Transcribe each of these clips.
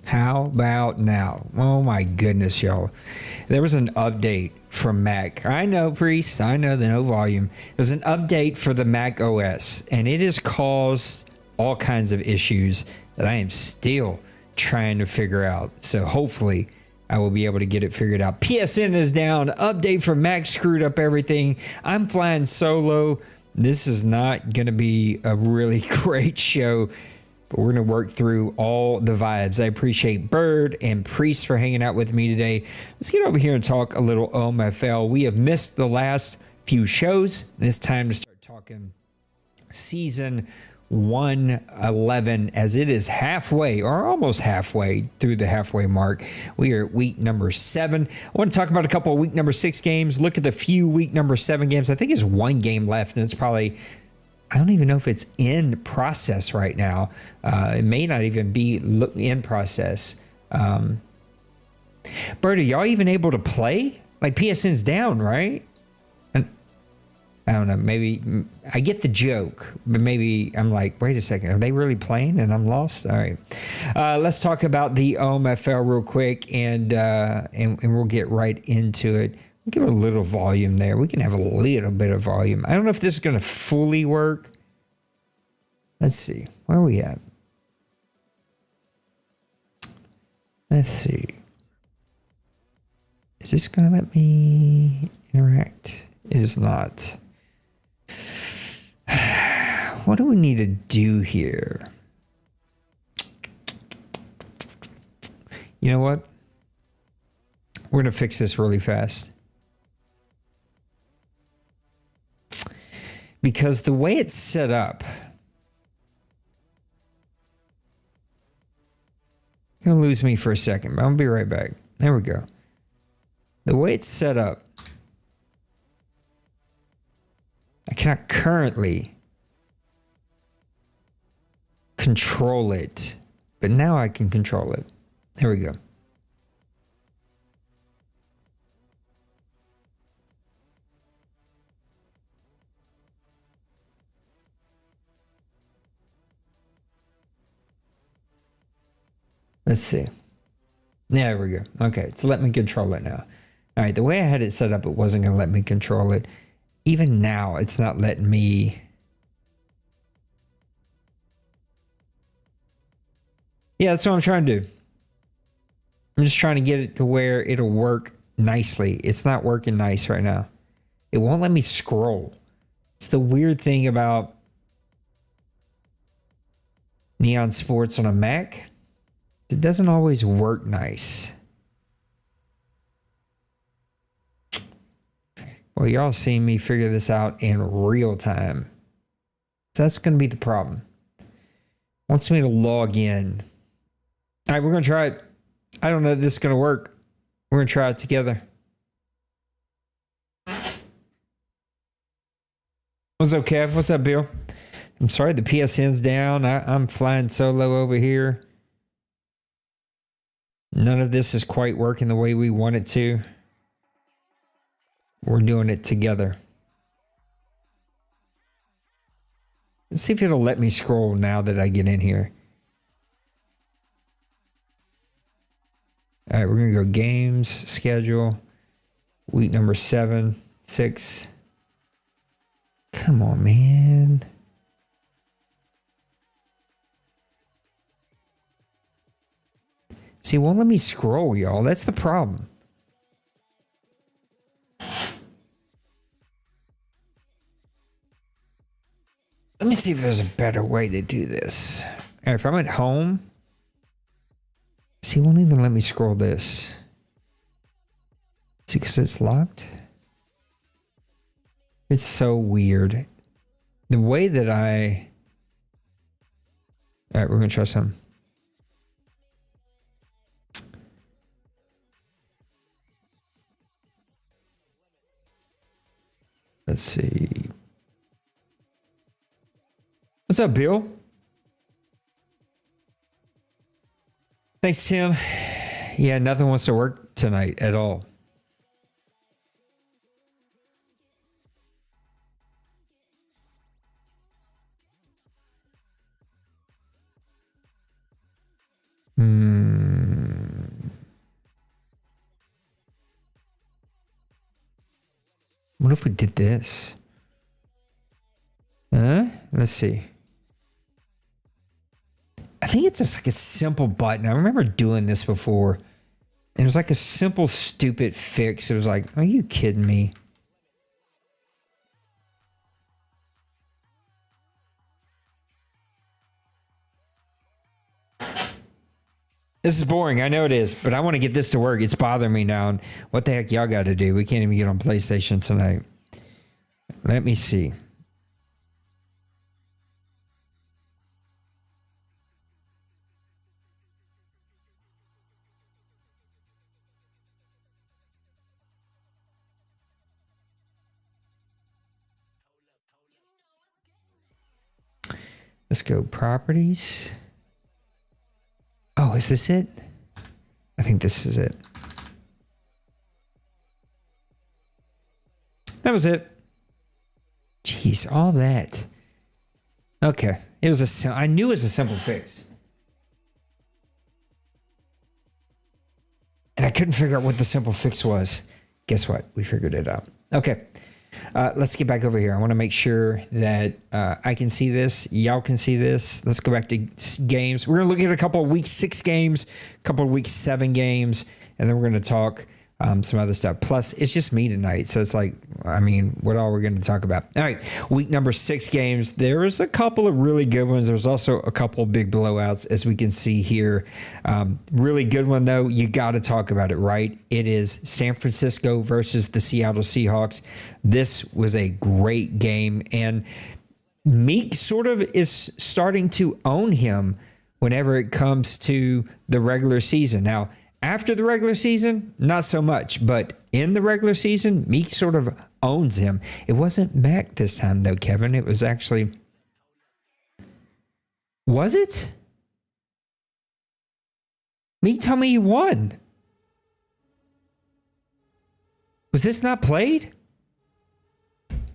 How about now? Oh my goodness, y'all. There was an update from Mac. I know, Priest. I know the no volume. There's an update for the Mac OS, and it has caused all kinds of issues that I am still trying to figure out. So hopefully I will be able to get it figured out. PSN is down. Update from Mac screwed up everything. I'm flying solo. This is not going to be a really great show, but we're going to work through all the vibes. I appreciate Bird and Priest for hanging out with me today. Let's get over here and talk a little OMFL. We have missed the last few shows, and it's time to start talking season 111, as it is halfway or almost halfway through the halfway mark. We are at week number 7. I want to talk about a couple of week number 6 games, look at the few week number 7 games. I think there's one game left, and it's probably, I don't even know if it's in process right now. It may not even be in process. Bert, are y'all even able to play? Like, PSN's down, right? I don't know, maybe I get the joke, but maybe I'm like, wait a second, are they really playing and I'm lost? All right. Let's talk about the OMFL real quick, and we'll get right into it. We'll give it a little volume there. We can have a little bit of volume. I don't know if this is going to fully work. Let's see. Where are we at? Let's see. Is this going to let me interact? It is not. What do we need to do here? You know what? We're going to fix this really fast. Because the way it's set up, you're going to lose me for a second, but I'll be right back. There we go. The way it's set up, I cannot currently control it, but now I can control it. There we go. Let's see. There we go. Okay, so let me control it now. All right, the way I had it set up, it wasn't going to let me control it. Even now, it's not letting me. Yeah, that's what I'm trying to do. I'm just trying to get it to where it'll work nicely. It's not working nice right now. It won't let me scroll. It's the weird thing about Neon Sports on a Mac. It doesn't always work nice. Well, y'all seen me figure this out in real time. So that's going to be the problem. Wants me to log in. All right, we're going to try it. I don't know if this is going to work. We're going to try it together. What's up, Kev? What's up, Bill? I'm sorry, the PSN's down. I'm flying solo over here. None of this is quite working the way we want it to. We're doing it together. Let's see if it'll let me scroll now that I get in here. All right, we're going to go games, schedule, week number 7, 6. Come on, man. See, it won't let me scroll, y'all. That's the problem. Let me see if there's a better way to do this. All right, if I'm at home, see, it won't even let me scroll this. See, because it's locked. It's so weird. The way that I... All right, we're going to try some. Let's see. What's up, Bill? Thanks, Tim. Yeah, nothing wants to work tonight at all. if we did this? Let's see. I think it's just like a simple button. I remember doing this before. And it was like a simple, stupid fix. It was like, are you kidding me? This is boring. I know it is, but I want to get this to work. It's bothering me now. And what the heck y'all got to do? We can't even get on PlayStation tonight. Let me see. Let's go properties. Oh, is this it? I think this is it. That was it. Jeez, all that. Okay. It was I knew it was a simple fix. And I couldn't figure out what the simple fix was. Guess what? We figured it out. Okay. Let's get back over here. I want to make sure that I can see this. Y'all can see this. Let's go back to games. We're going to look at a couple of week 6 games, a couple of week 7 games, and then we're going to talk some other stuff. Plus, it's just me tonight. So it's like, I mean, what all we're going to talk about. All right. Week number 6 games. There was a couple of really good ones. There was also a couple of big blowouts, as we can see here. Really good one, though. You got to talk about it, right? It is San Francisco versus the Seattle Seahawks. This was a great game. And Meek sort of is starting to own him whenever it comes to the regular season. Now, after the regular season, not so much, but in the regular season, Meek sort of owns him. It wasn't Mac this time, though, Kevin. It was actually... Was it? Meek told me he won. Was this not played?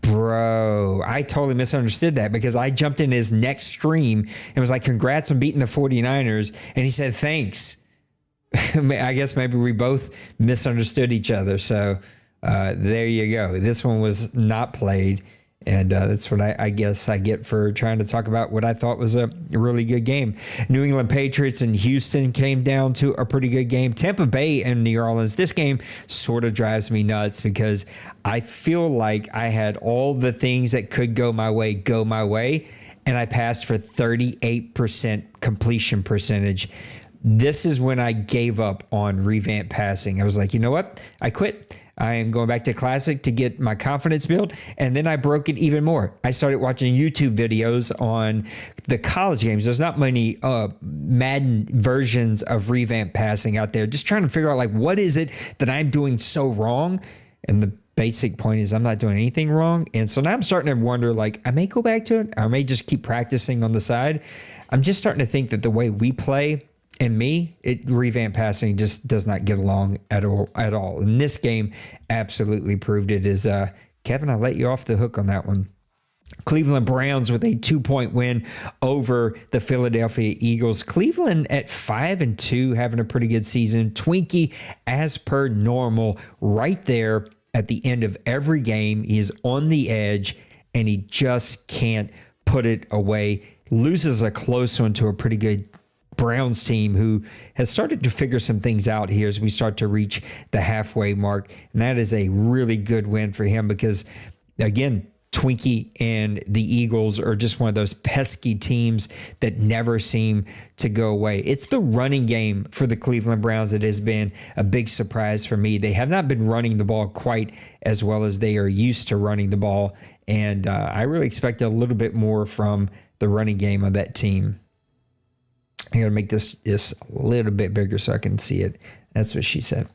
Bro, I totally misunderstood that because I jumped in his next stream and was like, congrats on beating the 49ers. And he said, thanks. I guess maybe we both misunderstood each other. So there you go. This one was not played. And that's what I guess I get for trying to talk about what I thought was a really good game. New England Patriots and Houston came down to a pretty good game. Tampa Bay and New Orleans. This game sort of drives me nuts because I feel like I had all the things that could go my way, and I passed for 38% completion percentage. This is when I gave up on revamp passing. I was like, you know what? I quit. I am going back to classic to get my confidence built. And then I broke it even more. I started watching YouTube videos on the college games. There's not many Madden versions of revamp passing out there. Just trying to figure out, like, what is it that I'm doing so wrong? And the basic point is I'm not doing anything wrong. And so now I'm starting to wonder, like, I may go back to it. I may just keep practicing on the side. I'm just starting to think that the way we play and revamp passing just does not get along at all. And this game absolutely proved it. Is Kevin, I let you off the hook on that one. Cleveland Browns with a 2-point win over the Philadelphia Eagles. Cleveland at 5-2, having a pretty good season. Twinkie, as per normal, right there at the end of every game. He is on the edge, and he just can't put it away. Loses a close one to a pretty good Browns team who has started to figure some things out here as we start to reach the halfway mark. And that is a really good win for him because, again, Twinkie and the Eagles are just one of those pesky teams that never seem to go away. It's the running game for the Cleveland Browns that has been a big surprise for me. They have not been running the ball quite as well as they are used to running the ball. And I really expect a little bit more from the running game of that team. I got to make this just a little bit bigger so I can see it. That's what she said.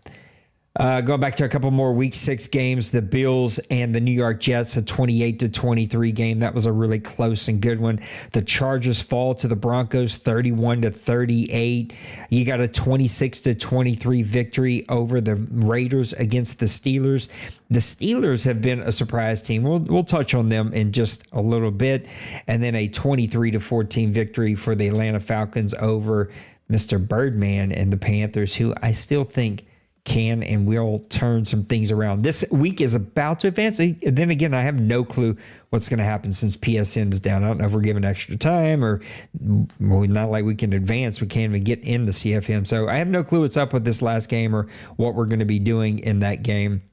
Going back to a couple more week 6 games, the Bills and the New York Jets, a 28-23 game. That was a really close and good one. The Chargers fall to the Broncos 31-38. You got a 26-23 victory over the Raiders against the Steelers. The Steelers have been a surprise team. We'll touch on them in just a little bit. And then a 23-14 victory for the Atlanta Falcons over Mr. Birdman and the Panthers, who I still think can and will turn some things around. This week is about to advance. Then again, I have no clue what's going to happen since PSN is down. I don't know if we're given extra time or not like we can advance. We can't even get in the CFM. So I have no clue what's up with this last game or what we're going to be doing in that game.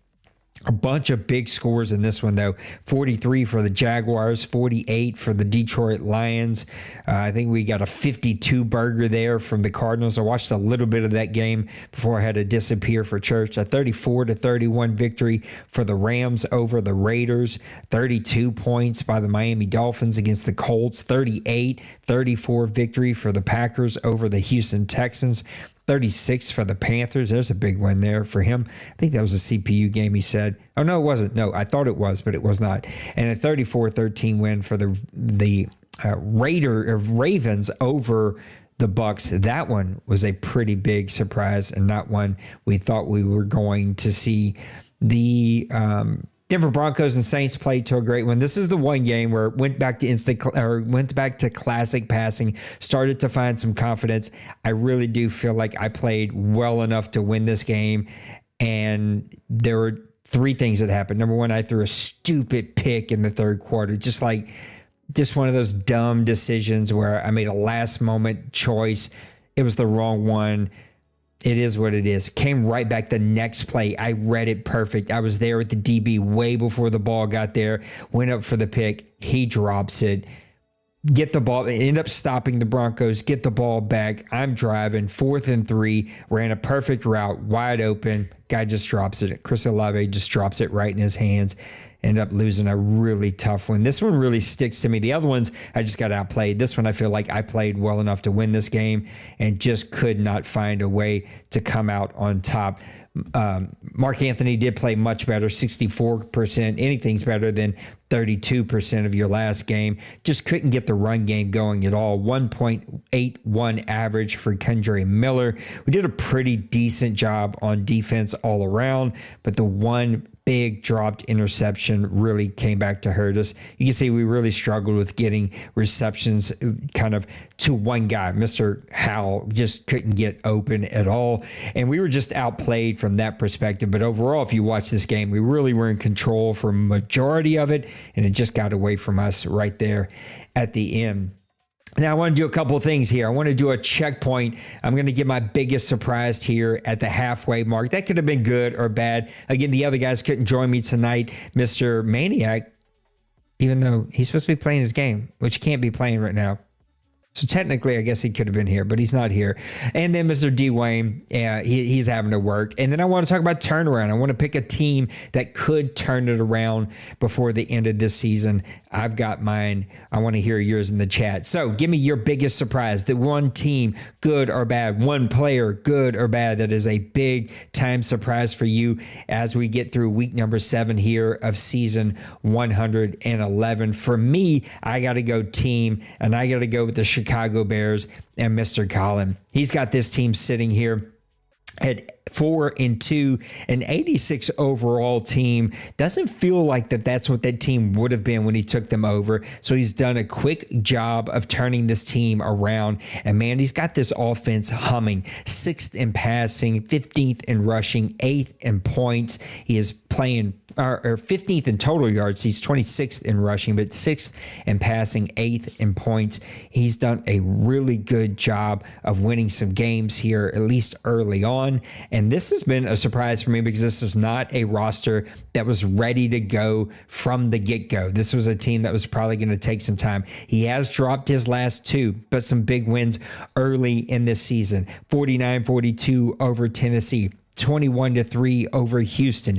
A bunch of big scores in this one, though. 43 for the Jaguars, 48 for the Detroit Lions. I think we got a 52 burger there from the Cardinals. I watched a little bit of that game before I had to disappear for church. A 34-31 victory for the Rams over the Raiders. 32 points by the Miami Dolphins against the Colts. 38-34 victory for the Packers over the Houston Texans. 36 for the Panthers. There's a big win there for him. I think that was a CPU game, he said. Oh, no, it wasn't. No, I thought it was, but it was not. And a 34-13 win for the Ravens over the Bucks. That one was a pretty big surprise and not one we thought we were going to see. The Denver Broncos and Saints played to a great one. This is the one game where it went back to classic passing, started to find some confidence. I really do feel like I played well enough to win this game, and there were three things that happened. Number one, I threw a stupid pick in the third quarter, just one of those dumb decisions where I made a last moment choice. It was the wrong one. It is what it is. Came right back the next play. I read it perfect. I was there with the DB way before the ball got there. Went up for the pick. He drops it. Get the ball. End up stopping the Broncos. Get the ball back. I'm driving. 4th and 3. Ran a perfect route. Wide open. Guy just drops it. Chris Olave just drops it right in his hands. End up losing a really tough one. This one really sticks to me. The other ones, I just got outplayed. This one, I feel like I played well enough to win this game and just could not find a way to come out on top. Mark Anthony did play much better, 64%. Anything's better than 32% of your last game. Just couldn't get the run game going at all. 1.81 average for Kendre Miller. We did a pretty decent job on defense all around, but the one big dropped interception really came back to hurt us. You can see we really struggled with getting receptions kind of to one guy. Mr. Howell just couldn't get open at all. And we were just outplayed from that perspective. But overall, if you watch this game, we really were in control for a majority of it. And it just got away from us right there at the end. Now, I want to do a couple of things here. I want to do a checkpoint. I'm going to give my biggest surprise here at the halfway mark. That could have been good or bad. Again, the other guys couldn't join me tonight. Mr. Maniac, even though he's supposed to be playing his game, which he can't be playing right now. So technically, I guess he could have been here, but he's not here. And then Mr. Dwayne, he's having to work. And then I want to talk about turnaround. I want to pick a team that could turn it around before the end of this season. I've got mine. I want to hear yours in the chat. So give me your biggest surprise. The one team, good or bad. One player, good or bad. That is a big time surprise for you as we get through week number 7 here of season 111. For me, I got to go team, and I got to go with the Chicago Bears and Mr. Colin. He's got this team sitting here at 4-2, an 86 overall team. Doesn't feel like that's what that team would have been when he took them over. So he's done a quick job of turning this team around. And man, he's got this offense humming. 6th in passing, 15th in rushing, 8th in points. He is playing or 15th in total yards. He's 26th in rushing, but 6th in passing, 8th in points. He's done a really good job of winning some games here, at least early on. And this has been a surprise for me because this is not a roster that was ready to go from the get-go. This was a team that was probably going to take some time. He has dropped his last 2, but some big wins early in this season. 49-42 over Tennessee, 21-3 over Houston,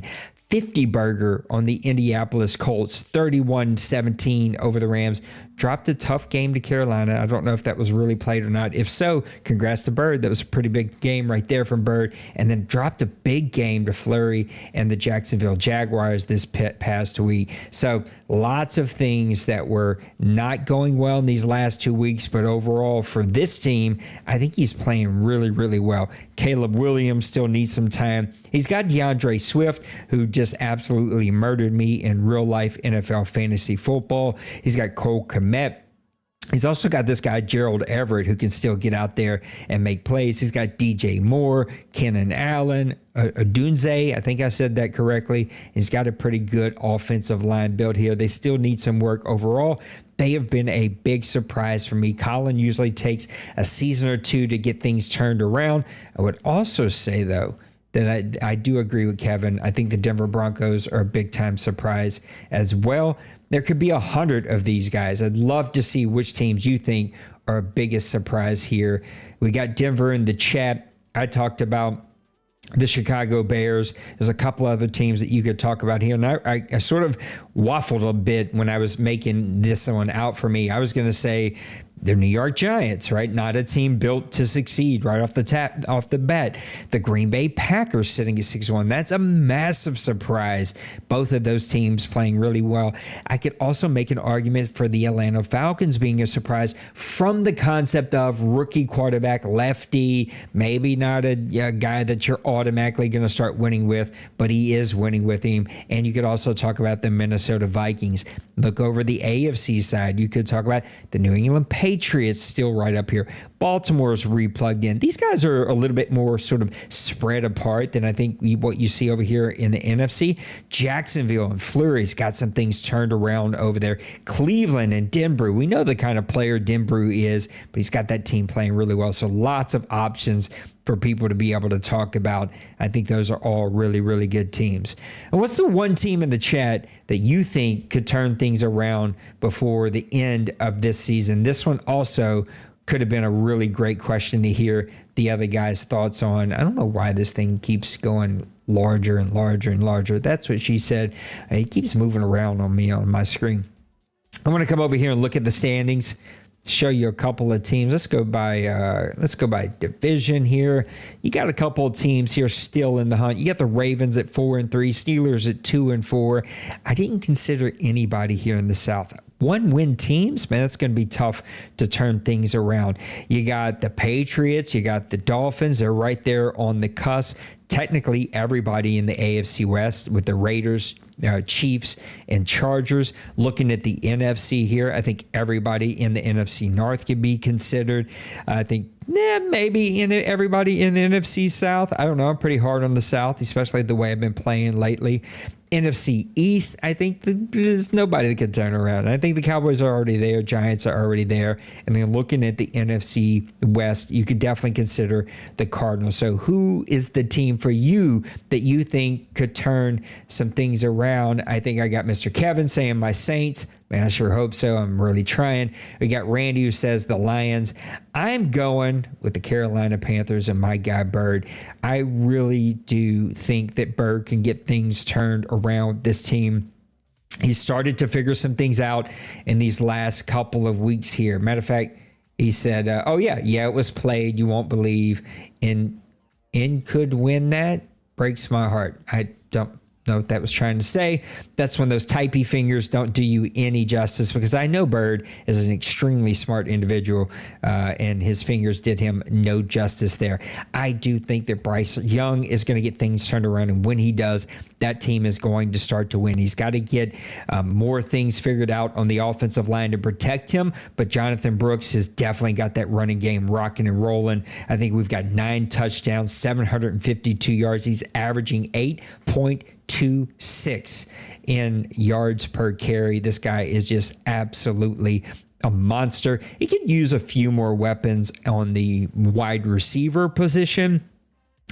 50 burger on the Indianapolis Colts, 31-17 over the Rams. Dropped a tough game to Carolina. I don't know if that was really played or not. If so, congrats to Bird. That was a pretty big game right there from Bird. And then dropped a big game to Fleury and the Jacksonville Jaguars this past week. So lots of things that were not going well in these last 2 weeks. But overall, for this team, I think he's playing really, really well. Caleb Williams still needs some time. He's got DeAndre Swift, who just absolutely murdered me in real life NFL fantasy football. He's got Cole Kmet. He's also got this guy, Gerald Everett, who can still get out there and make plays. He's got DJ Moore, Kenan Allen, Adunze. I think I said that correctly. He's got a pretty good offensive line build here. They still need some work overall. They have been a big surprise for me. Colin usually takes a season or two to get things turned around. I would also say, though, that I do agree with Kevin. I think the Denver Broncos are a big-time surprise as well. There could be 100 of these guys. I'd love to see which teams you think are a biggest surprise here. We got Denver in the chat. I talked about the Chicago Bears. There's a couple other teams that you could talk about here. And I sort of waffled a bit when I was making this one out for me. I was going to say the New York Giants, right? Not a team built to succeed right off the bat. The Green Bay Packers sitting at 6-1. That's a massive surprise. Both of those teams playing really well. I could also make an argument for the Atlanta Falcons being a surprise from the concept of rookie quarterback, lefty, maybe not a guy that you're automatically going to start winning with, but he is winning with him. And you could also talk about the Minnesota Vikings. Look over the AFC side. You could talk about the New England Patriots still right up here. Baltimore's replugged in. These guys are a little bit more sort of spread apart than I think what you see over here in the NFC. Jacksonville and Fleury's got some things turned around over there. Cleveland and Denver. We know the kind of player Denver is, but he's got that team playing really well. So lots of options for people to be able to talk about. I think those are all really, really good teams. And what's the one team in the chat that you think could turn things around before the end of this season? This one also could have been a really great question to hear the other guys' thoughts on. I don't know why this thing keeps going larger and larger and larger. That's what she said. It keeps moving around on me on my screen. I want to come over here and look at the standings. Show you a couple of teams. Let's go by division here. You got a couple of teams here still in the hunt. You got the Ravens at 4-3, Steelers at 2-4. I didn't consider anybody here in the South. 1-win teams, man, that's going to be tough to turn things around. You got the Patriots, you got the Dolphins. They're right there on the cusp. Technically, everybody in the AFC West with the Raiders, Chiefs, and Chargers. Looking at the NFC here, I think everybody in the NFC North could be considered. I think maybe everybody in the NFC South. I don't know. I'm pretty hard on the South, especially the way I've been playing lately. NFC East, I think there's nobody that can turn around. I think the Cowboys are already there. Giants are already there. And then looking at the NFC West, you could definitely consider the Cardinals. So who is the team for you that you think could turn some things around? I think I got Mr. Kevin saying my Saints. Man, I sure hope so. I'm really trying. We got Randy who says the Lions. I'm going with the Carolina Panthers and my guy Bird. I really do think that Bird can get things turned around this team. He started to figure some things out in these last couple of weeks here. Matter of fact, he said, it was played. You won't believe. And could win that. Breaks my heart. I don't know what that was trying to say. That's when those typey fingers don't do you any justice, because I know Bird is an extremely smart individual, and his fingers did him no justice there. I do think that Bryce Young is going to get things turned around, and when he does, that team is going to start to win. He's got to get more things figured out on the offensive line to protect him, but Jonathan Brooks has definitely got that running game rocking and rolling. I think we've got 9 touchdowns, 752 yards. He's averaging 8.26 in yards per carry. This guy is just absolutely a monster. He could use a few more weapons on the wide receiver position,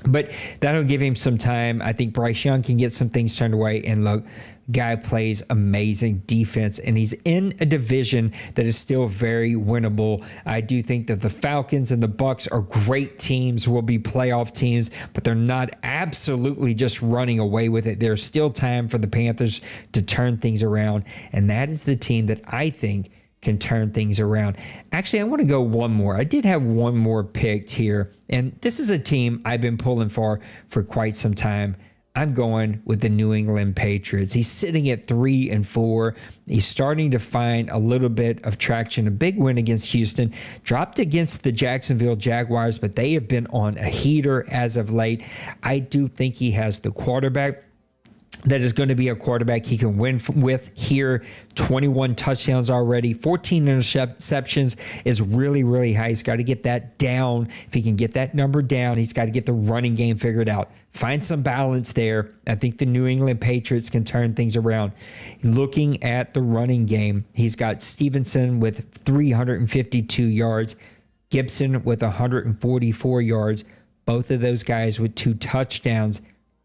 but that'll give him some time. I think Bryce Young can get some things turned away. And look, guy plays amazing defense, and he's in a division that is still very winnable. I do think that the Falcons and the Bucs are great teams, will be playoff teams, but they're not absolutely just running away with it. There's still time for the Panthers to turn things around, and that is the team that I think can turn things around. Actually, I want to go one more. I did have one more picked here, and this is a team I've been pulling for quite some time. I'm going with the New England Patriots. He's sitting at 3-4. He's starting to find a little bit of traction. A big win against Houston. Dropped against the Jacksonville Jaguars, but they have been on a heater as of late. I do think he has the quarterback. that is going to be a quarterback he can win with here. 21 touchdowns already, 14 interceptions is really, really high. He's got to get that down. If he can get that number down, he's got to get the running game figured out. Find some balance there. I think the New England Patriots can turn things around. Looking at the running game, he's got Stevenson with 352 yards, Gibson with 144 yards, both of those guys with 2 touchdowns.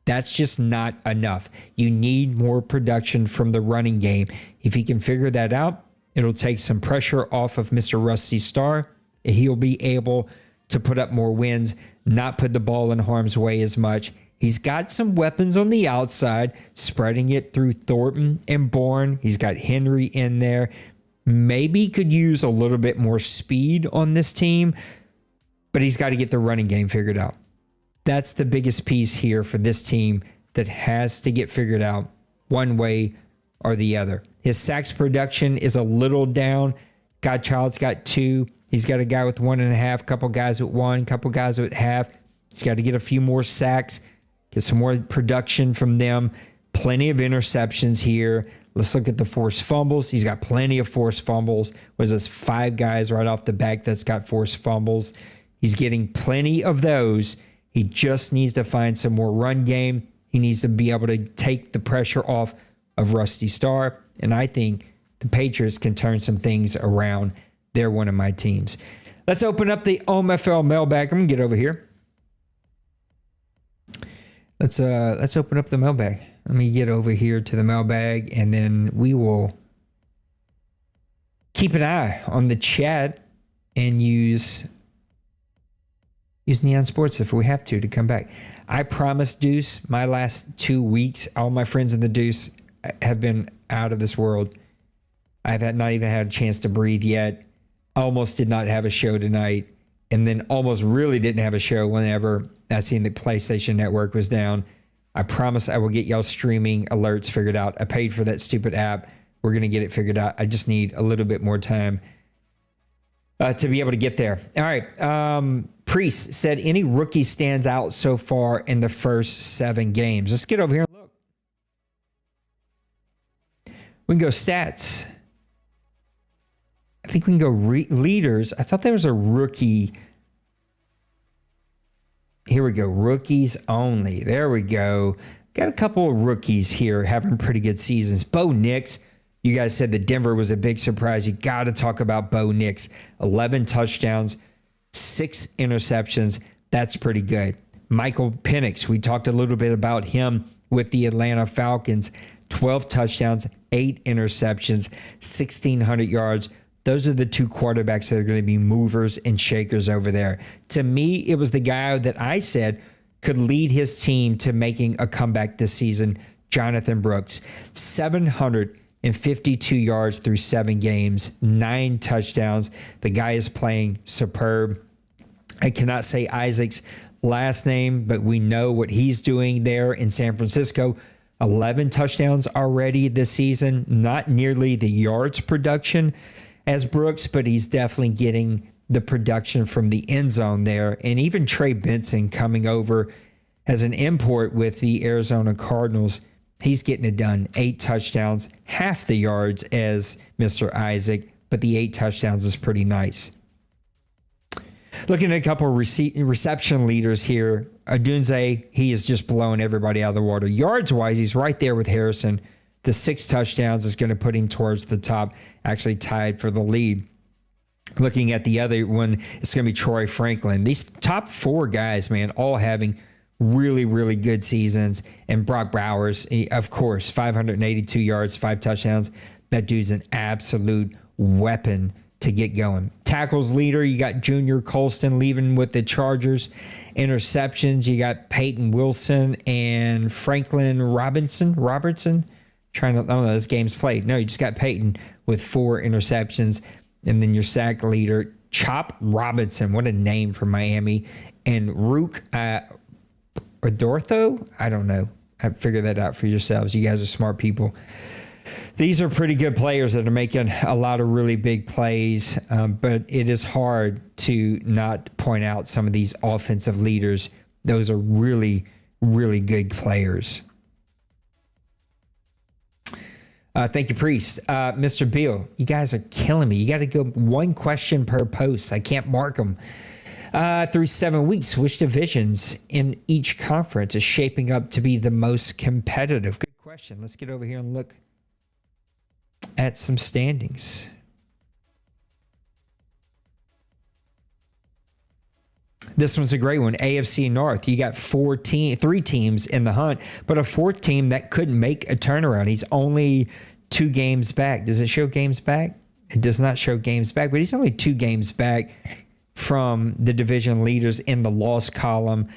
That's just not enough. You need more production from the running game. If he can figure that out, it'll take some pressure off of Mr. Rusty Starr. He'll be able to put up more wins, not put the ball in harm's way as much. He's got some weapons on the outside, spreading it through Thornton and Bourne. He's got Henry in there. Maybe could use a little bit more speed on this team, but he's got to get the running game figured out. That's the biggest piece here for this team that has to get figured out one way or the other. His sacks production is a little down. Godchild's got 2. He's got a guy with 1.5, couple guys with 1, couple guys with half. He's got to get a few more sacks, get some more production from them. Plenty of interceptions here. Let's look at the forced fumbles. He's got plenty of forced fumbles. Was this 5 guys right off the back that's got forced fumbles? He's getting plenty of those. He just needs to find some more run game. He needs to be able to take the pressure off of Rusty Starr. And I think the Patriots can turn some things around. They're one of my teams. Let's open up the OMFL mailbag. I'm going to get over here. Let's open up the mailbag. Let me get over here to the mailbag, and then we will keep an eye on the chat and use Neon Sports if we have to come back. I promise, Deuce, my last 2 weeks, all my friends in the Deuce have been out of this world. I've not even had a chance to breathe yet. Almost did not have a show tonight, and then almost really didn't have a show whenever I seen the PlayStation Network was down. I promise I will get y'all streaming alerts figured out. I paid for that stupid app. We're going to get it figured out. I just need a little bit more time to be able to get there. All right. Priest said, any rookie stands out so far in the first 7 games? Let's get over here and look. We can go stats. I think we can go leaders. I thought there was a rookie. Here we go. Rookies only. There we go. Got a couple of rookies here having pretty good seasons. Bo Nix. You guys said that Denver was a big surprise. You got to talk about Bo Nix. 11 touchdowns, 6 interceptions. That's pretty good. Michael Penix. We talked a little bit about him with the Atlanta Falcons. 12 touchdowns, 8 interceptions, 1,600 yards. Those are the 2 quarterbacks that are going to be movers and shakers over there. To me, it was the guy that I said could lead his team to making a comeback this season, Jonathan Brooks. 752 yards through 7 games, 9 touchdowns. The guy is playing superb. I cannot say Isaac's last name, but we know what he's doing there in San Francisco. 11 touchdowns already this season. Not nearly the yards production as Brooks, but he's definitely getting the production from the end zone there. And even Trey Benson coming over as an import with the Arizona Cardinals, he's getting it done. 8 touchdowns, half the yards as Mr. Isaac, but the 8 touchdowns is pretty nice. Looking at a couple of reception leaders here, Adunze, he is just blowing everybody out of the water. Yards-wise, he's right there with Harrison. The 6 touchdowns is going to put him towards the top, actually tied for the lead. Looking at the other one, it's going to be Troy Franklin. These top 4 guys, man, all having really, really good seasons. And Brock Bowers, of course, 582 yards, 5 touchdowns. That dude's an absolute weapon to get going. Tackles leader, you got Junior Colston leaving with the Chargers. Interceptions, you got Peyton Wilson and Franklin Robertson. Trying to, oh no, this game's played. No, you just got Peyton with 4 interceptions. And then your sack leader, Chop Robinson. What a name for Miami. And Rook Adortho? I don't know. Figure that out for yourselves. You guys are smart people. These are pretty good players that are making a lot of really big plays, but it is hard to not point out some of these offensive leaders. Those are really, really good players. Thank you, Priest. Mr. Beal, you guys are killing me. You got to go one question per post. I can't mark them. Through 7 weeks, which divisions in each conference is shaping up to be the most competitive? Good question. Let's get over here and look at some standings. This one's a great one. AFC North. You got three teams in the hunt, but a fourth team that couldn't make a turnaround. He's only 2 games back. Does it show games back? It does not show games back, but he's only 2 games back from the division leaders in the loss column.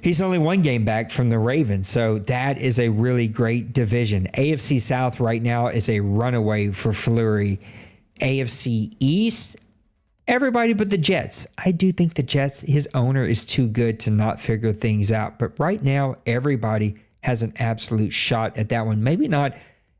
He's only 1 game back from the Ravens, so that is a really great division. AFC South right now is a runaway for Fleury. AFC East, everybody but the Jets. I do think the Jets, his owner is too good to not figure things out, but right now everybody has an absolute shot at that one. Maybe not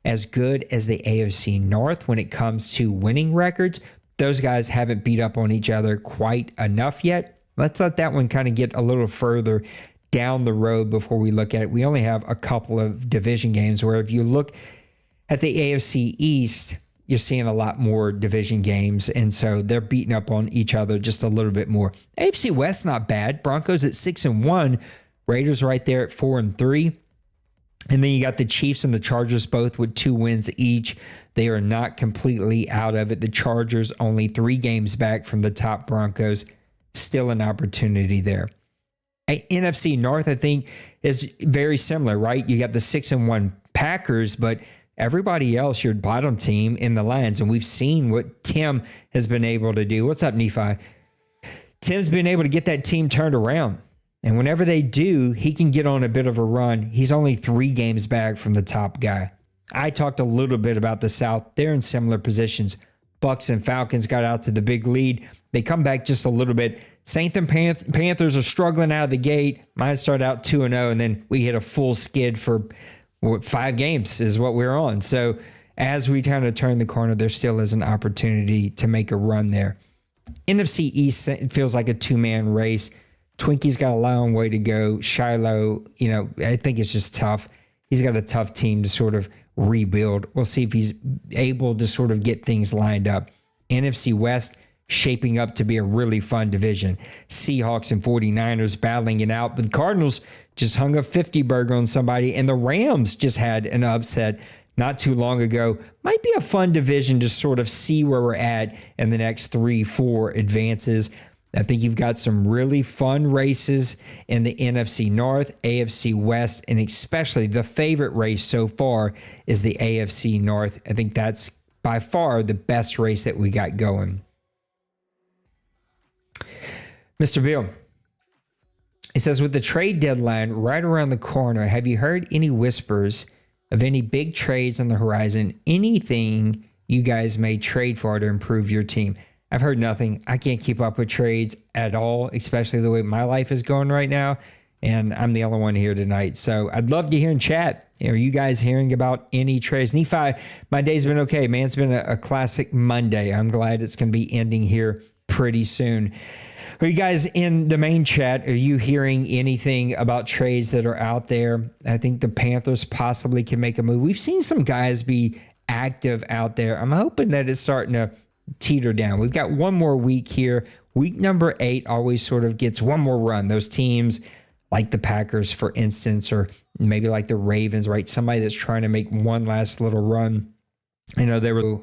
as good as the AFC North when it comes to winning records. Those guys haven't beat up on each other quite enough yet. Let's let that one kind of get a little further down the road before we look at it. We only have a couple of division games where if you look at the AFC East, you're seeing a lot more division games, and so they're beating up on each other just a little bit more. AFC West, not bad. Broncos at 6-1. Raiders right there at 4-3. And then you got the Chiefs and the Chargers both with 2 wins each. They are not completely out of it. The Chargers only 3 games back from the top Broncos. Still an opportunity there. NFC North, I think, is very similar, right? You got the 6-1 Packers, but everybody else, your bottom team in the Lions. And we've seen what Tim has been able to do. What's up, Nephi? Tim's been able to get that team turned around. And whenever they do, he can get on a bit of a run. He's only 3 games back from the top guy. I talked a little bit about the South. They're in similar positions. Bucks and Falcons got out to the big lead. They come back just a little bit. Saints and Panthers are struggling out of the gate. Mine started out 2-0, and then we hit a full skid for 5 games is what we're on. So as we kind of turn the corner, there still is an opportunity to make a run there. NFC East, it feels like a 2-man race. Twinkie's got a long way to go. Shiloh, I think it's just tough. He's got a tough team to sort of rebuild. We'll see if he's able to sort of get things lined up. NFC West shaping up to be a really fun division. Seahawks and 49ers battling it out, but the Cardinals just hung a 50 burger on somebody, and the Rams just had an upset not too long ago. Might be a fun division to sort of see where we're at in the next 3-4 advances. I think you've got some really fun races in the NFC North, AFC West, and especially the favorite race so far is the AFC North. I think that's by far the best race that we got going. Mr. Bill, it says, with the trade deadline right around the corner, have you heard any whispers of any big trades on the horizon? Anything you guys may trade for to improve your team? I've heard nothing. I can't keep up with trades at all, especially the way my life is going right now. And I'm the only one here tonight. So I'd love to hear in chat. Are you guys hearing about any trades? Nephi, my day's been okay, man. It's been a classic Monday. I'm glad it's going to be ending here pretty soon. Are you guys in the main chat? Are you hearing anything about trades that are out there? I think the Panthers possibly can make a move. We've seen some guys be active out there. I'm hoping that it's starting to teeter down. We've got one more week here. Week number 8 always sort of gets one more run. Those teams like the Packers, for instance, or maybe like the Ravens, right? Somebody that's trying to make one last little run. They were,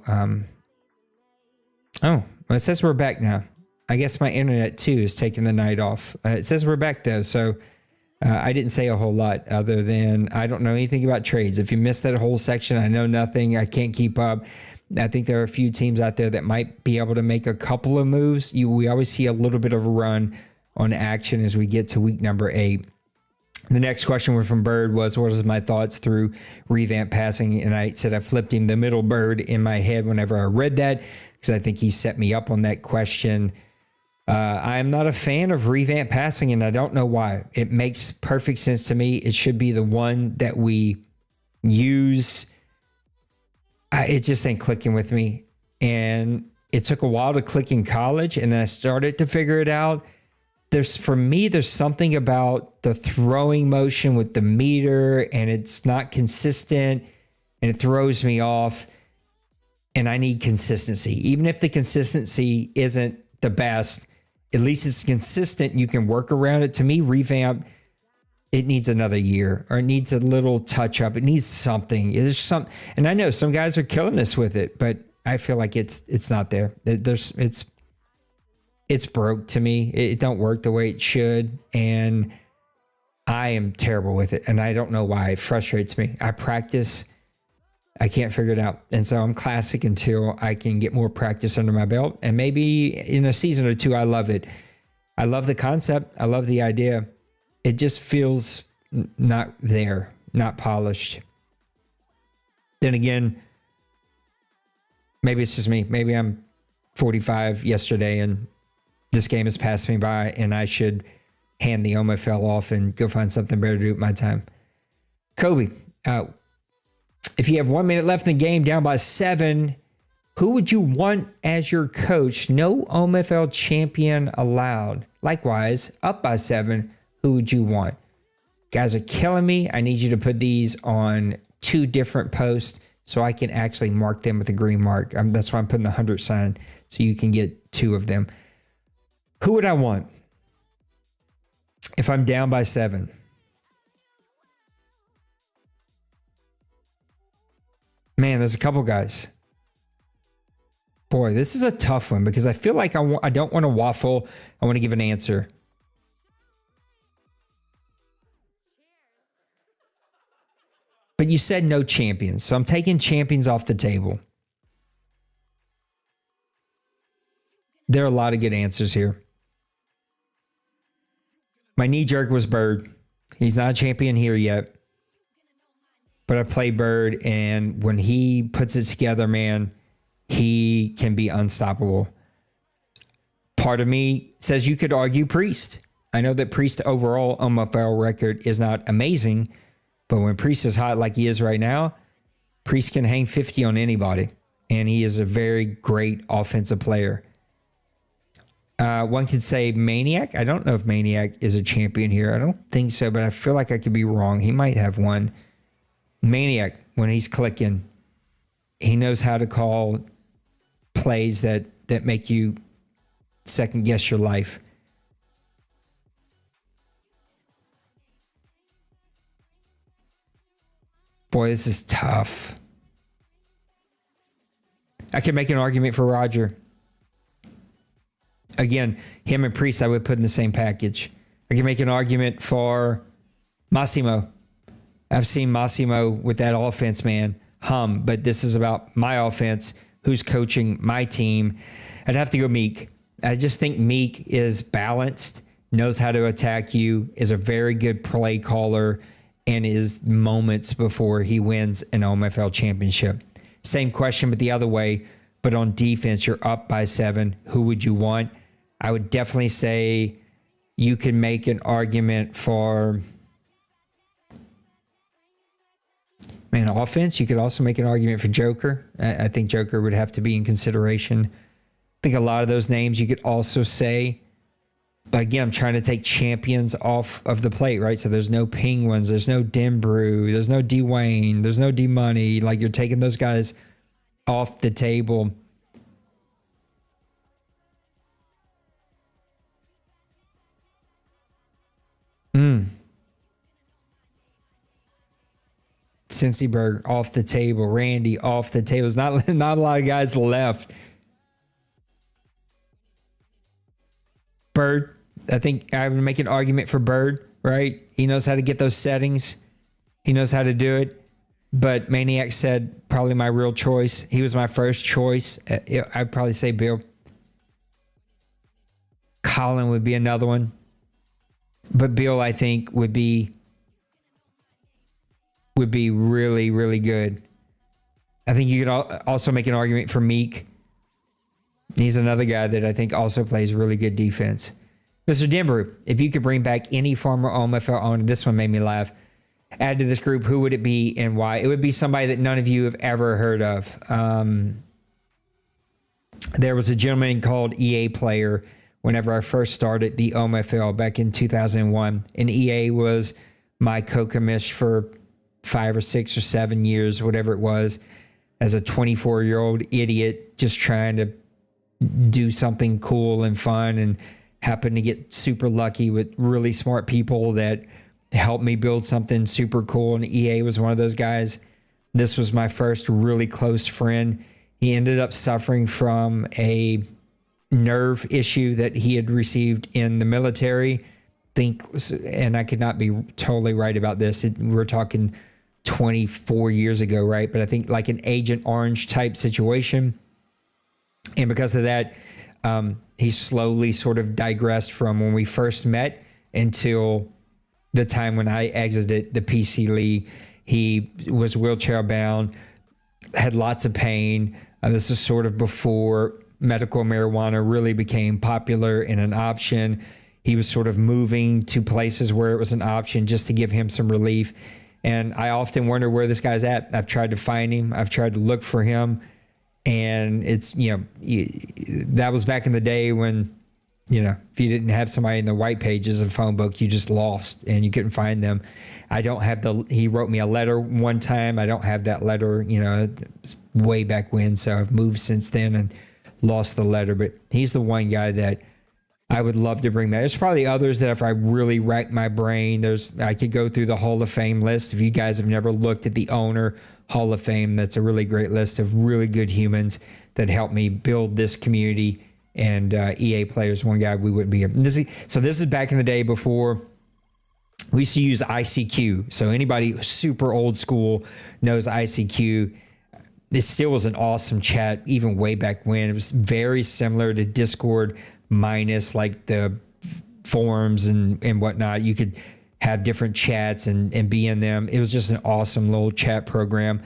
it says we're back now. I guess my internet too is taking the night off. It says we're back though. So I didn't say a whole lot other than I don't know anything about trades. If you missed that whole section, I know nothing. I can't keep up. I think there are a few teams out there that might be able to make a couple of moves. We always see a little bit of a run on action as we get to week number 8. The next question from Bird was, what is my thoughts through revamp passing? And I said I flipped him the middle bird in my head whenever I read that because I think he set me up on that question. I am not a fan of revamp passing, and I don't know why. It makes perfect sense to me. It should be the one that we use. It just ain't clicking with me. And it took a while to click in college, and then I started to figure it out. For me, there's something about the throwing motion with the meter, and it's not consistent. and it throws me off. And I need consistency. Even if the consistency isn't the best, at least it's consistent. You can work around it. To me, revamp, it needs another year, or it needs a little touch up. It needs something. There's some, and I know some guys are killing us with it, but I feel like it's not there. It's broke to me. It don't work the way it should, and I am terrible with it, and I don't know why. It frustrates me. I practice. I can't figure it out. And so I'm classic until I can get more practice under my belt. And maybe in a season or two, I love it. I love the concept. I love the idea. It just feels not there, not polished. Then again, maybe it's just me. Maybe I'm 45 yesterday and this game has passed me by and I should hand the OMFL off and go find something better to do with my time. Kobe, if you have 1 minute left in the game, down by 7, who would you want as your coach? No OMFL champion allowed. Likewise, up by 7, who would you want? Guys are killing me. I need you to put these on 2 different posts so I can actually mark them with a green mark. That's why I'm putting the 100 sign so you can get 2 of them. Who would I want if I'm down by 7? Man, there's a couple guys. Boy, this is a tough one because I feel like I don't want to waffle. I want to give an answer. But you said no champions, so I'm taking champions off the table. There are a lot of good answers here. My knee jerk was Bird. He's not a champion here yet. But I play Bird, and when he puts it together, man, he can be unstoppable. Part of me says you could argue Priest. I know that Priest overall OMFL record is not amazing, but when Priest is hot like he is right now, Priest can hang 50 on anybody, and he is a very great offensive player. One could say Maniac. I don't know if Maniac is a champion here. I don't think so, but I feel like I could be wrong. He might have one. Maniac, when he's clicking, he knows how to call plays that make you second guess your life. Boy, this is tough. I can make an argument for Roger. Again, him and Priest I would put in the same package. I can make an argument for Massimo. I've seen Massimo with that offense, man, hum. But this is about my offense, who's coaching my team. I'd have to go Meek. I just think Meek is balanced, knows how to attack you, is a very good play caller, and is moments before he wins an OMFL championship. Same question, but the other way. But on defense, you're up by 7. Who would you want? I would definitely say you can make an argument for... Man, offense, you could also make an argument for Joker. I think Joker would have to be in consideration. I think a lot of those names you could also say. But again, I'm trying to take champions off of the plate, right? So there's no Penguins, there's no Denbrew, there's no D-Wayne, there's no D-Money. Like, you're taking those guys off the table. Cincyberg off the table. Randy off the table. There's not a lot of guys left. Bird, I think I would make an argument for Bird, right? He knows how to get those settings. He knows how to do it. But Maniac said probably my real choice. He was my first choice. I'd probably say Bill. Colin would be another one. But Bill, I think, would be really, really good. I think you could also make an argument for Meek. He's another guy that I think also plays really good defense. Mr. Denver, if you could bring back any former OMFL owner, this one made me laugh, add to this group, who would it be and why? It would be somebody that none of you have ever heard of. There was a gentleman called EA Player whenever I first started the OMFL back in 2001. And EA was my co-commish for 5 or 6 or 7 years, whatever it was, as a 24-year-old idiot just trying to do something cool and fun, and happened to get super lucky with really smart people that helped me build something super cool. And EA was one of those guys. This was my first really close friend. He ended up suffering from a nerve issue that he had received in the military. And I could not be totally right about this. We're talking 24 years ago, right? But I think like an Agent Orange type situation. And because of that, he slowly sort of digressed from when we first met until the time when I exited the PC League. He was wheelchair bound, had lots of pain. This is sort of before medical marijuana really became popular and an option. He was sort of moving to places where it was an option just to give him some relief. And I often wonder where this guy's at. I've tried to find him. I've tried to look for him. And it's, that was back in the day when, if you didn't have somebody in the white pages of a phone book, you just lost and you couldn't find them. I don't have he wrote me a letter one time. I don't have that letter, way back when. So I've moved since then and lost the letter, but he's the one guy that I would love to bring back. There's probably others that if I really rack my brain, I could go through the Hall of Fame list. If you guys have never looked at the Owner Hall of Fame, that's a really great list of really good humans that helped me build this community. And EA players, one guy we wouldn't be here. This is back in the day before we used to use ICQ. So anybody super old school knows ICQ. It still was an awesome chat, even way back when. It was very similar to Discord, minus like the forums and whatnot. You could have different chats and be in them. It was just an awesome little chat program.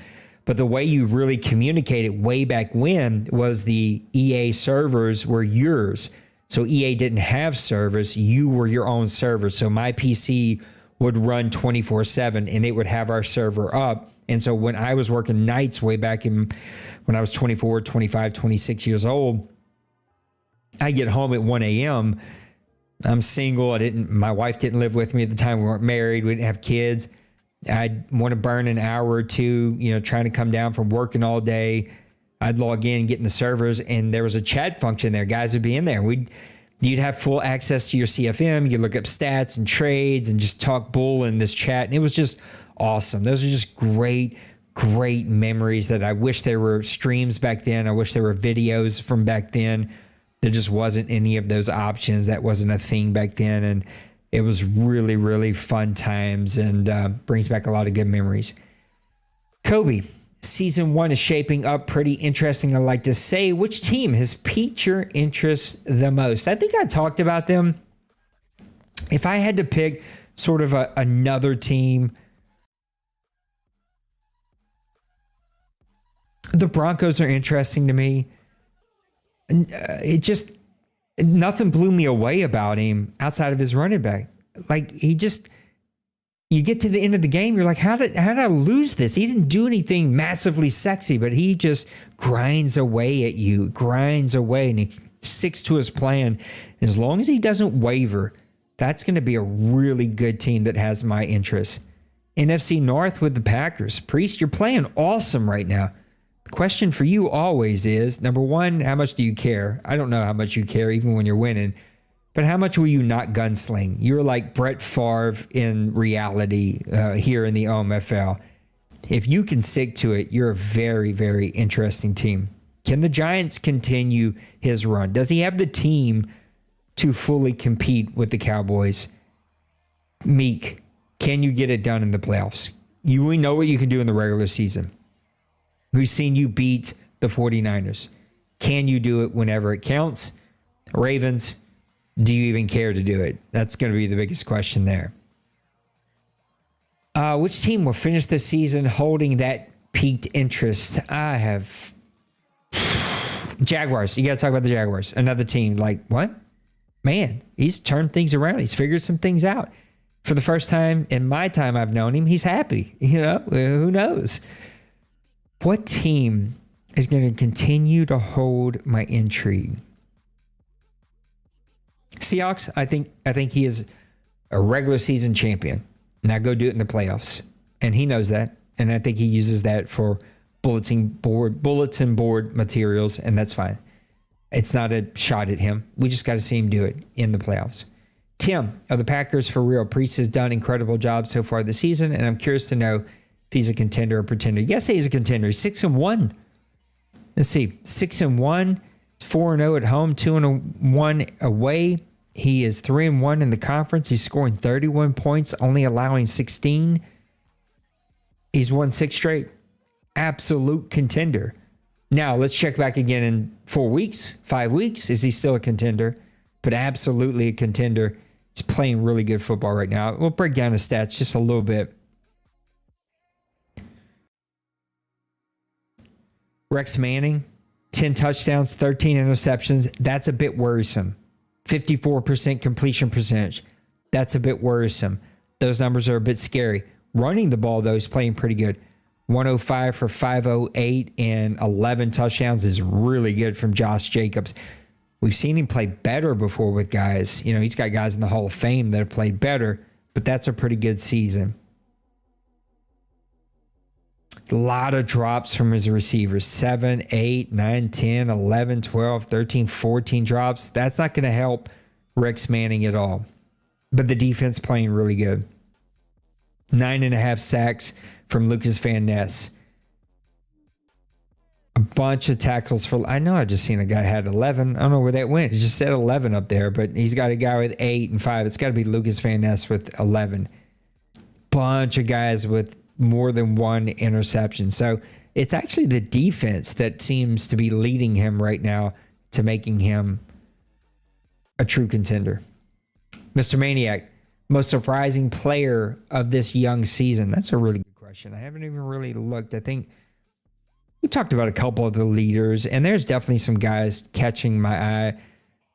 But the way you really communicated way back when was the EA servers were yours. So EA didn't have servers. You were your own server. So my PC would run 24/7 and it would have our server up. And so when I was working nights way back when I was 24, 25, 26 years old, I get home at 1 a.m. I'm single. My wife didn't live with me at the time. We weren't married. We didn't have kids. I'd want to burn an hour or two, trying to come down from working all day. I'd log in, get in the servers, and there was a chat function there. Guys would be in there. You'd have full access to your CFM. You could look up stats and trades and just talk bull in this chat. And it was just awesome. Those are just great, great memories that I wish there were streams back then. I wish there were videos from back then. There just wasn't any of those options. That wasn't a thing back then. And it was really, really fun times and brings back a lot of good memories. Kobe, season 1 is shaping up pretty interesting. I like to say, which team has piqued your interest the most? I think I talked about them. If I had to pick sort of another team, the Broncos are interesting to me. Nothing blew me away about him outside of his running back. Like you get to the end of the game, you're like, how did I lose this? He didn't do anything massively sexy, but he just grinds away at you, and he sticks to his plan. As long as he doesn't waver, that's going to be a really good team that has my interest. NFC North with the Packers. Priest, you're playing awesome right now. The question for you always is, number one, how much do you care? I don't know how much you care even when you're winning, but how much will you not gunsling? You're like Brett Favre in reality here in the OMFL. If you can stick to it, you're a very, very interesting team. Can the Giants continue his run? Does he have the team to fully compete with the Cowboys? Meek, can you get it done in the playoffs? We know what you can do in the regular season. We've seen you beat the 49ers. Can you do it whenever it counts? Ravens, do you even care to do it? That's going to be the biggest question there. Which team will finish the season holding that piqued interest? I have Jaguars. You got to talk about the Jaguars. Another team like, what? Man, he's turned things around. He's figured some things out. For the first time in my time I've known him, he's happy. Who knows? What team is going to continue to hold my intrigue? Seahawks, I think he is a regular season champion. Now go do it in the playoffs. and he knows that. And I think he uses that for bulletin board materials, and that's fine. It's not a shot at him. We just got to see him do it in the playoffs. Tim, are the Packers for real? Priest has done an incredible job so far this season, and I'm curious to know if he's a contender or pretender. Yes, he's a contender. He's 6-1. Let's see, 6-1, 4-0 at home, 2-1 away. He is 3-1 in the conference. He's scoring 31 points, only allowing 16. He's won 6 straight. Absolute contender. Now, let's check back again in 4 weeks, 5 weeks. Is he still a contender? But absolutely a contender. He's playing really good football right now. We'll break down his stats just a little bit. Rex Manning, 10 touchdowns, 13 interceptions. That's a bit worrisome. 54% completion percentage. That's a bit worrisome. Those numbers are a bit scary. Running the ball, though, is playing pretty good. 105 for 508 and 11 touchdowns is really good from Josh Jacobs. We've seen him play better before with guys. You know, he's got guys in the Hall of Fame that have played better, but that's a pretty good season. A lot of drops from his receivers. 7, 8, 9, 10, 11, 12, 13, 14 drops. That's not going to help Rex Manning at all. But the defense playing really good. 9.5 sacks from Lucas Van Ness. A bunch of tackles for... I know I just seen a guy had 11. I don't know where that went. It just said 11 up there, but he's got a guy with 8 and 5. It's got to be Lucas Van Ness with 11. Bunch of guys with more than one interception. So it's actually the defense that seems to be leading him right now to making him a true contender. Mr. Maniac, most surprising player of this young season? That's a really good question. I haven't even really looked. I think we talked about a couple of the leaders, and there's definitely some guys catching my eye.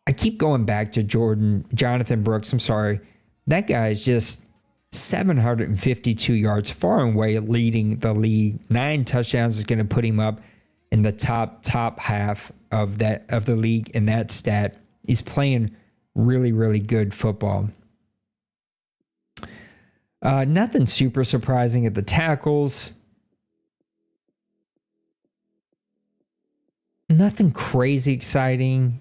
I keep going back to Jonathan Brooks. I'm sorry. That guy is just 752 yards, far and away leading the league. 9 touchdowns is going to put him up in the top half of the league in that stat. He's playing really, really good football. Nothing super surprising at the tackles. Nothing crazy exciting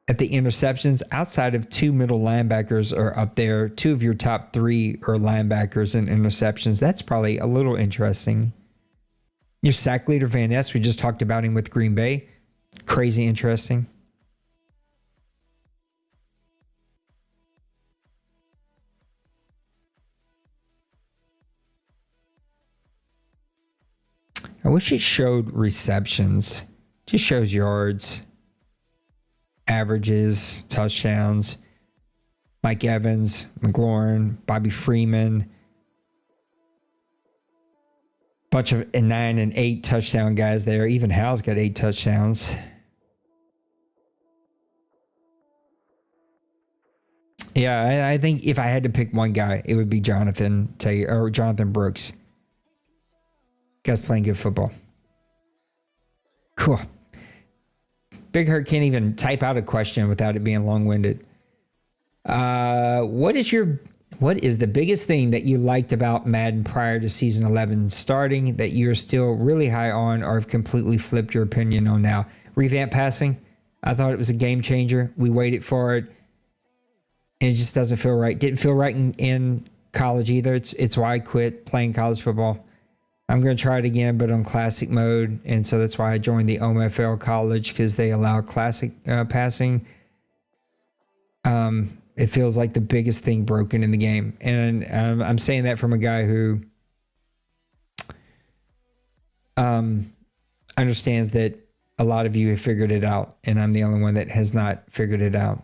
at the interceptions outside of 2 middle linebackers are up there. 2 of your top 3 are linebackers in interceptions. That's probably a little interesting. Your sack leader, Van Ness, we just talked about him with Green Bay. Crazy interesting. I wish it showed receptions. Just shows yards, averages, touchdowns. Mike Evans, McLaurin, Bobby Freeman. Bunch of 9 and 8 touchdown guys there. Even Hal's got 8 touchdowns. Yeah, I think if I had to pick one guy, it would be Jonathan Brooks. Guy's playing good football. Cool. Big Hurt can't even type out a question without it being long-winded. What is the biggest thing that you liked about Madden prior to season 11 starting that you're still really high on or have completely flipped your opinion on now? Revamp passing. I thought it was a game changer. We waited for it, and it just doesn't feel right. Didn't feel right in college either. It's why I quit playing college football. I'm going to try it again, but on classic mode. And so that's why I joined the OMFL college, because they allow classic passing. It feels like the biggest thing broken in the game. And I'm saying that from a guy who understands that a lot of you have figured it out, and I'm the only one that has not figured it out.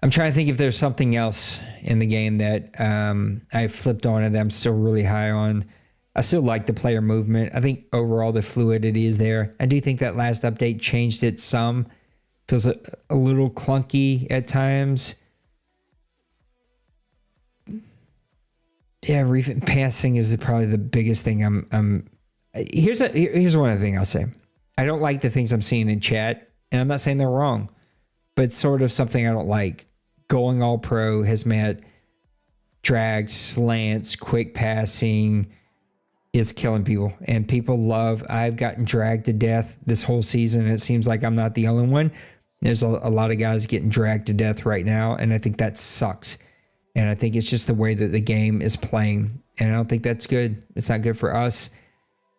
I'm trying to think if there's something else in the game that I flipped on and that I'm still really high on. I still like the player movement. I think overall the fluidity is there. I do think that last update changed it some. Feels a little clunky at times. Yeah, revamp passing is probably the biggest thing. Here's one other thing I'll say. I don't like the things I'm seeing in chat, and I'm not saying they're wrong, but it's sort of something I don't like. Going all pro has meant drags, slants, quick passing is killing people. And people I've gotten dragged to death this whole season. And it seems like I'm not the only one. There's a lot of guys getting dragged to death right now. And I think that sucks. And I think it's just the way that the game is playing. And I don't think that's good. It's not good for us.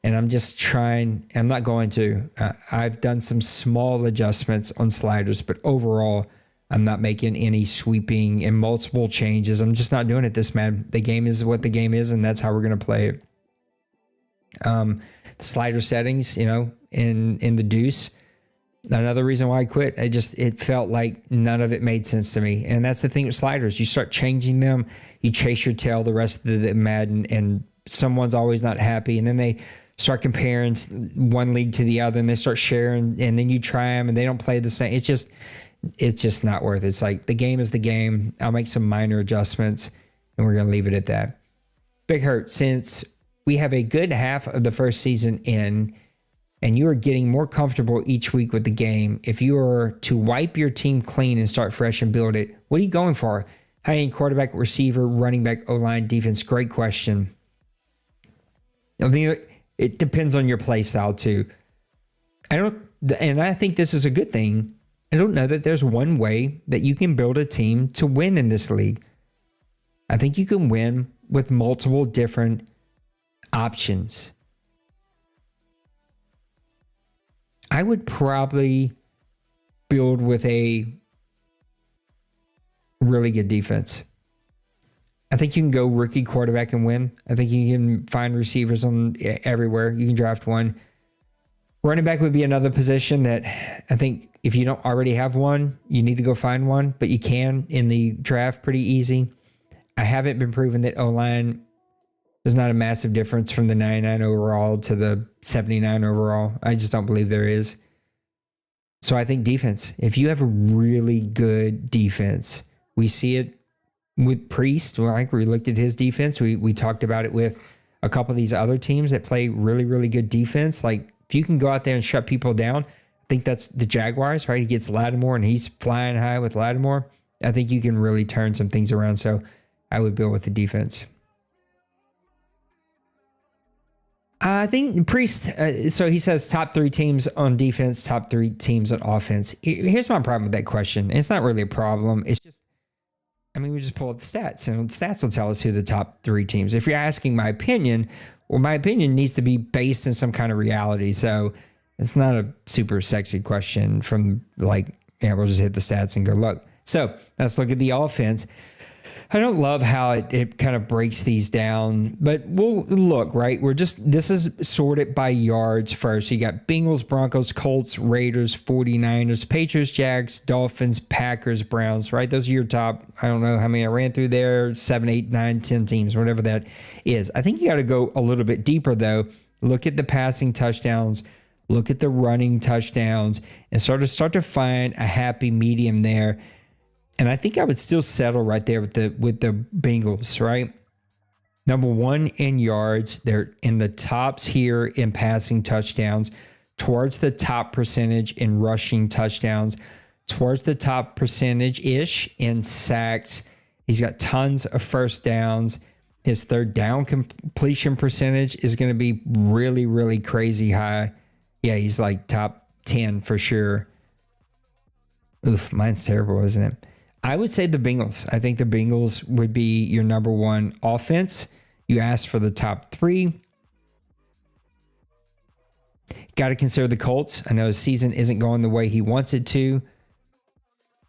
And I'm just trying. I'm not going to. I've done some small adjustments on sliders, but overall, I'm not making any sweeping and multiple changes. I'm just not doing it this mad. The game is what the game is, and that's how we're going to play it. The slider settings, in the deuce. Another reason why I quit, it felt like none of it made sense to me. And that's the thing with sliders. You start changing them, you chase your tail the rest of the Madden, and someone's always not happy. And then they start comparing one league to the other, and they start sharing, and then you try them, and they don't play the same. It's just not worth it. It's like the game is the game. I'll make some minor adjustments, and we're going to leave it at that. Big Hurt, since we have a good half of the first season in, and you are getting more comfortable each week with the game, if you are to wipe your team clean and start fresh and build it, what are you going for? High-end quarterback, receiver, running back, O-line, defense? Great question. I mean, it depends on your play style too. And I think this is a good thing. I don't know that there's one way that you can build a team to win in this league. I think you can win with multiple different options. I would probably build with a really good defense. I think you can go rookie quarterback and win. I think you can find receivers on everywhere. You can draft one. Running back would be another position that I think if you don't already have one, you need to go find one, but you can in the draft pretty easy. I haven't been proven that O-line, there's not a massive difference from the 99 overall to the 79 overall. I just don't believe there is. So I think defense. If you have a really good defense, we see it with Priest. Like we looked at his defense. We talked about it with a couple of these other teams that play really, really good defense. Like if you can go out there and shut people down, I think that's the Jaguars, right? He gets Lattimore and he's flying high with Lattimore. I think you can really turn some things around. So I would build with the defense. I think Priest, so he says top 3 teams on defense, top 3 teams on offense. Here's my problem with that question. It's not really a problem. It's just, we just pull up the stats, and the stats will tell us who the top 3 teams. If you're asking my opinion, well, my opinion needs to be based in some kind of reality. So it's not a super sexy question from we'll just hit the stats and go look. So let's look at the offense. I don't love how it kind of breaks these down, but we'll look, right? This is sorted by yards first. So you got Bengals, Broncos, Colts, Raiders, 49ers, Patriots, Jags, Dolphins, Packers, Browns, right? Those are your top, I don't know how many I ran through there, 7, 8, 9, 10 teams, whatever that is. I think you got to go a little bit deeper though. Look at the passing touchdowns, look at the running touchdowns, and start to find a happy medium there. And I think I would still settle right there with the Bengals, right? Number 1 in yards. They're in the tops here in passing touchdowns, towards the top percentage in rushing touchdowns, towards the top percentage-ish in sacks. He's got tons of first downs. His third down completion percentage is going to be really, really crazy high. Yeah, he's like top 10 for sure. Oof, mine's terrible, isn't it? I would say the Bengals. I think the Bengals would be your number 1 offense. You asked for the top 3. Got to consider the Colts. I know his season isn't going the way he wants it to.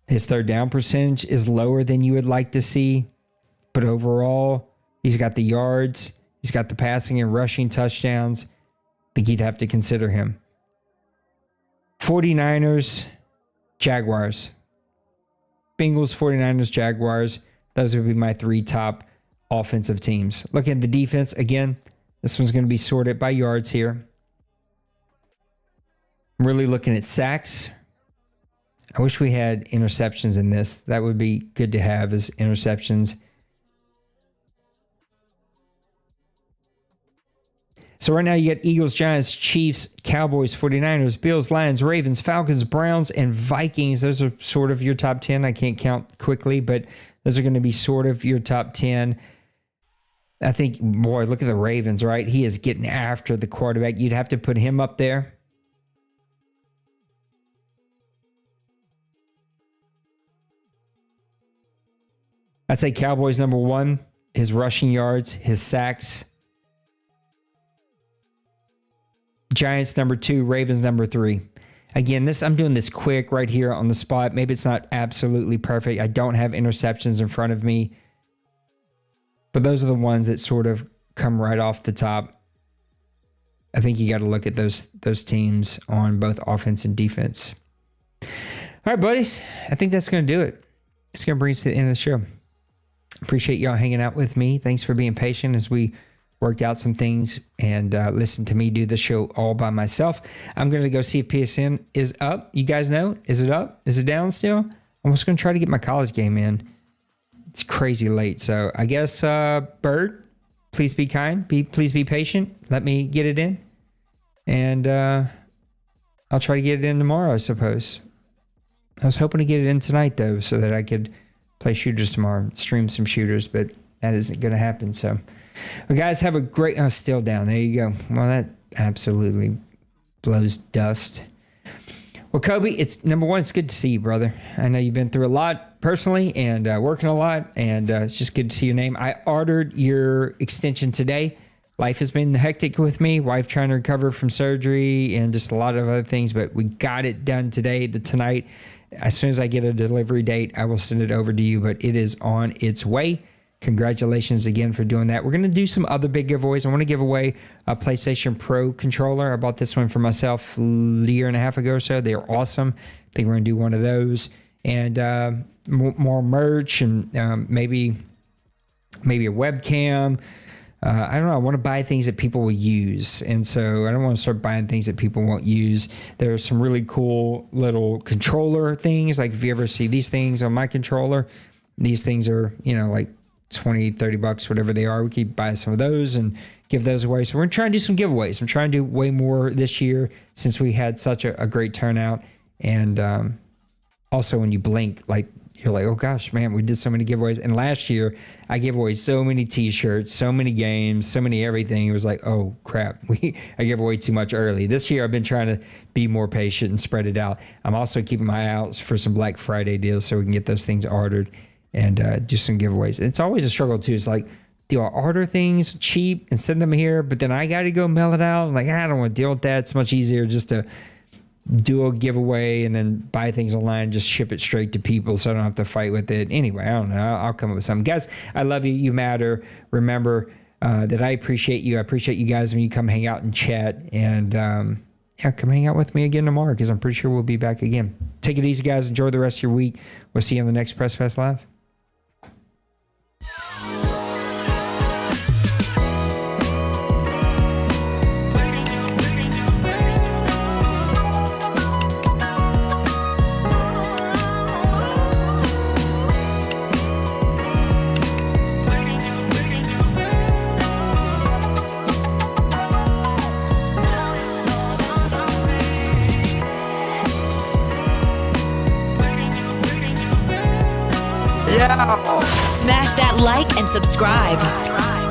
His third down percentage is lower than you would like to see. But overall, he's got the yards. He's got the passing and rushing touchdowns. I think you'd have to consider him. 49ers, Jaguars. Bengals, 49ers, Jaguars. Those would be my 3 top offensive teams. Looking at the defense, again, this one's going to be sorted by yards here. I'm really looking at sacks. I wish we had interceptions in this. That would be good to have as interceptions. So right now you got Eagles, Giants, Chiefs, Cowboys, 49ers, Bills, Lions, Ravens, Falcons, Browns, and Vikings. Those are sort of your top 10. I can't count quickly, but Those are going to be sort of your top 10. I think, boy, look at the Ravens, right? He is getting after the quarterback. You'd have to put him up there. I'd say Cowboys number 1, his rushing yards, his sacks. Giants number 2, Ravens number 3. Again, I'm doing this quick right here on the spot. Maybe it's not absolutely perfect. I don't have interceptions in front of me. But those are the ones that sort of come right off the top. I think you got to look at those teams on both offense and defense. All right, buddies. I think that's going to do it. It's going to bring us to the end of the show. Appreciate y'all hanging out with me. Thanks for being patient as we worked out some things and listened to me do the show all by myself. I'm going to go see if PSN is up. You guys know? Is it up? Is it down still? I'm just going to try to get my college game in. It's crazy late. So I guess, Bird, please be kind. Please be patient. Let me get it in. And I'll try to get it in tomorrow, I suppose. I was hoping to get it in tonight, though, so that I could play shooters tomorrow, stream some shooters, but that isn't going to happen. So, well, guys, have a great... Oh, still down. There you go. Well, that absolutely blows dust. Well, Kobe, it's number 1, it's good to see you, brother. I know you've been through a lot personally and working a lot, and it's just good to see your name. I ordered your extension today. Life has been hectic with me. Wife trying to recover from surgery and just a lot of other things, but we got it done tonight. As soon as I get a delivery date, I will send it over to you, but it is on its way. Congratulations again for doing that. We're going to do some other big giveaways. I want to give away a PlayStation Pro controller. I bought this one for myself a year and a half ago or so. They're awesome. I think we're going to do one of those. And more merch and maybe a webcam. I don't know. I want to buy things that people will use. And so I don't want to start buying things that people won't use. There are some really cool little controller things. Like if you ever see these things on my controller, these things are, like $20-$30, whatever they are. We could buy some of those and give those away. So we're trying to do some giveaways. I'm trying to do way more this year since we had such a great turnout. And also when you blink, you're like, oh gosh, man, we did so many giveaways. And last year I gave away so many t-shirts, so many games, so many everything. It was like, oh crap, I gave away too much early. This year I've been trying to be more patient and spread it out. I'm also keeping my eye out for some Black Friday deals so we can get those things ordered and do some giveaways. It's always a struggle too. It's like, do I order things cheap and send them here, but then I got to go mail it out? I'm like, I don't want to deal with that. It's much easier just to do a giveaway and then buy things online, just ship it straight to people so I don't have to fight with it. Anyway, I don't know. I'll come up with something. Guys, I love you. You matter. Remember that I appreciate you. I appreciate you guys when you come hang out and chat. And come hang out with me again tomorrow because I'm pretty sure we'll be back again. Take it easy, guys. Enjoy the rest of your week. We'll see you on the next Press Fest Live. Smash that like and subscribe.